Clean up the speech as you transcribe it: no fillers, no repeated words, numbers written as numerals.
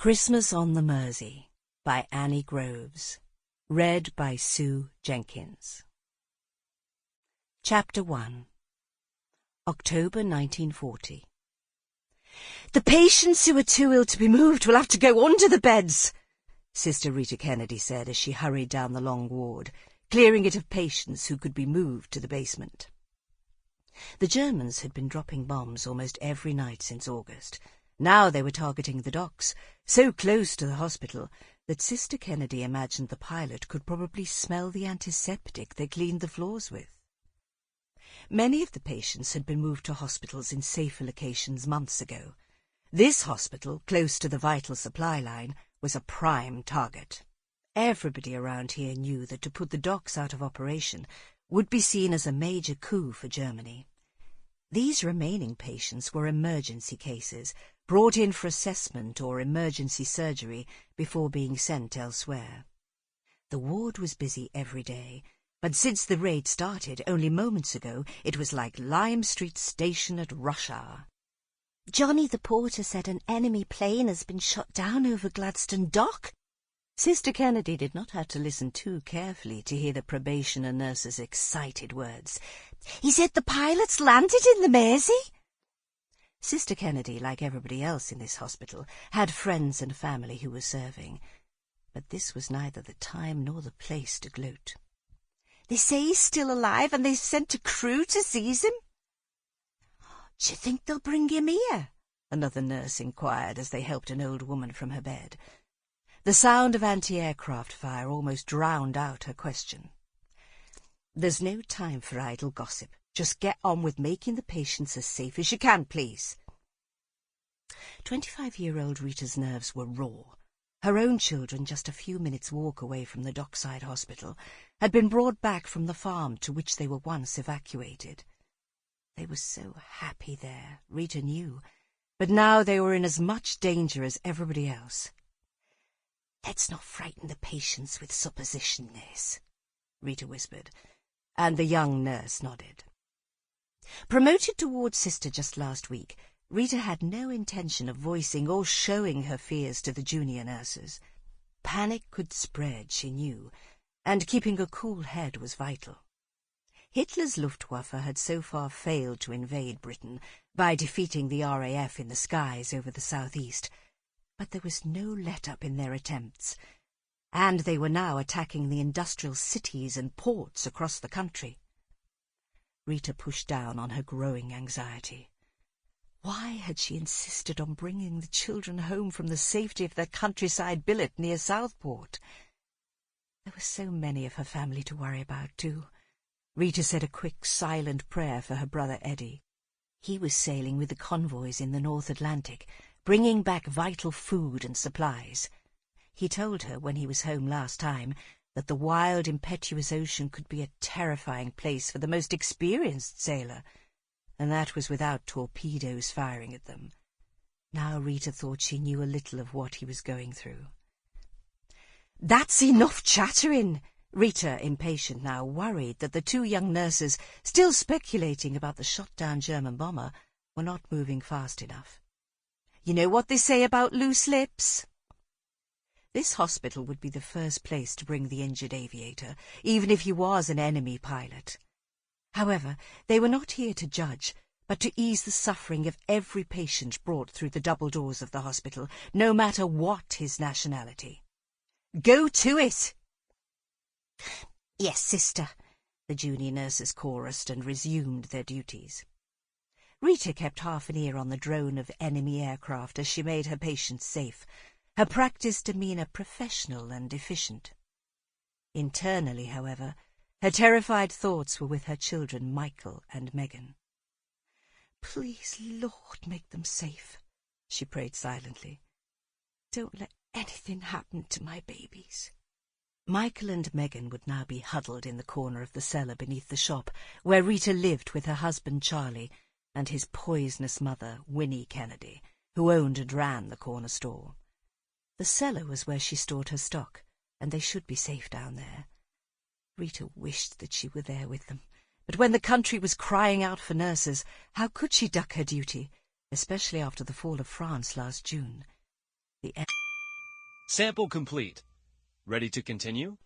Christmas on the Mersey by Annie Groves. Read by Sue Jenkins. Chapter 1. October 1940. "The patients who are too ill to be moved will have to go under the beds," Sister Rita Kennedy said as she hurried down the long ward, clearing it of patients who could be moved to the basement. The Germans had been dropping bombs almost every night since August. Now they were targeting the docks, so close to the hospital that Sister Kennedy imagined the pilot could probably smell the antiseptic they cleaned the floors with. Many of the patients had been moved to hospitals in safer locations months ago. This hospital, close to the vital supply line, was a prime target. Everybody around here knew that to put the docks out of operation would be seen as a major coup for Germany. These remaining patients were emergency cases, brought in for assessment or emergency surgery before being sent elsewhere. The ward was busy every day, but since the raid started only moments ago, it was like Lime Street Station at rush hour. "Johnny the porter said an enemy plane has been shot down over Gladstone Dock." Sister Kennedy did not have to listen too carefully to hear the probationer nurse's excited words. "He said the pilots landed in the Mersey." Sister Kennedy, like everybody else in this hospital, had friends and family who were serving, but this was neither the time nor the place to gloat. "They say he's still alive and they've sent a crew to seize him." "D'you think they'll bring him here?" another nurse inquired as they helped an old woman from her bed. The sound of anti-aircraft fire almost drowned out her question. "There's no time for idle gossip. Just get on with making the patients as safe as you can, please." 25-year-old Rita's nerves were raw. Her own children, just a few minutes' walk away from the dockside hospital, had been brought back from the farm to which they were once evacuated. They were so happy there, Rita knew, but now they were in as much danger as everybody else. "Let's not frighten the patients with supposition, nurse," Rita whispered, and the young nurse nodded. Promoted to ward sister just last week, Rita had no intention of voicing or showing her fears to the junior nurses. Panic could spread, she knew, and keeping a cool head was vital. Hitler's Luftwaffe had so far failed to invade Britain by defeating the RAF in the skies over the southeast, but there was no let-up in their attempts, and they were now attacking the industrial cities and ports across the country. Rita pushed down on her growing anxiety. Why had she insisted on bringing the children home from the safety of their countryside billet near Southport? There were so many of her family to worry about, too. Rita said a quick, silent prayer for her brother Eddie. He was sailing with the convoys in the North Atlantic, bringing back vital food and supplies. He told her when he was home last time that the wild, impetuous ocean could be a terrifying place for the most experienced sailor, and that was without torpedoes firing at them. Now Rita thought she knew a little of what he was going through. "That's enough chattering!" Rita, impatient now, worried that the two young nurses, still speculating about the shot-down German bomber, were not moving fast enough. "You know what they say about loose lips?" This hospital would be the first place to bring the injured aviator, even if he was an enemy pilot. However, they were not here to judge, but to ease the suffering of every patient brought through the double doors of the hospital, no matter what his nationality. "Go to it!" "Yes, sister," the junior nurses chorused and resumed their duties. Rita kept half an ear on the drone of enemy aircraft as she made her patients safe, her practiced demeanour professional and efficient. Internally, however, her terrified thoughts were with her children Michael and Megan. "Please, Lord, make them safe," she prayed silently. "Don't let anything happen to my babies." Michael and Megan would now be huddled in the corner of the cellar beneath the shop, where Rita lived with her husband Charlie and his poisonous mother, Winnie Kennedy, who owned and ran the corner store. The cellar was where she stored her stock, and they should be safe down there. Rita wished that she were there with them, but when the country was crying out for nurses, how could she duck her duty, especially after the fall of France last June? The Sample complete. Ready to continue?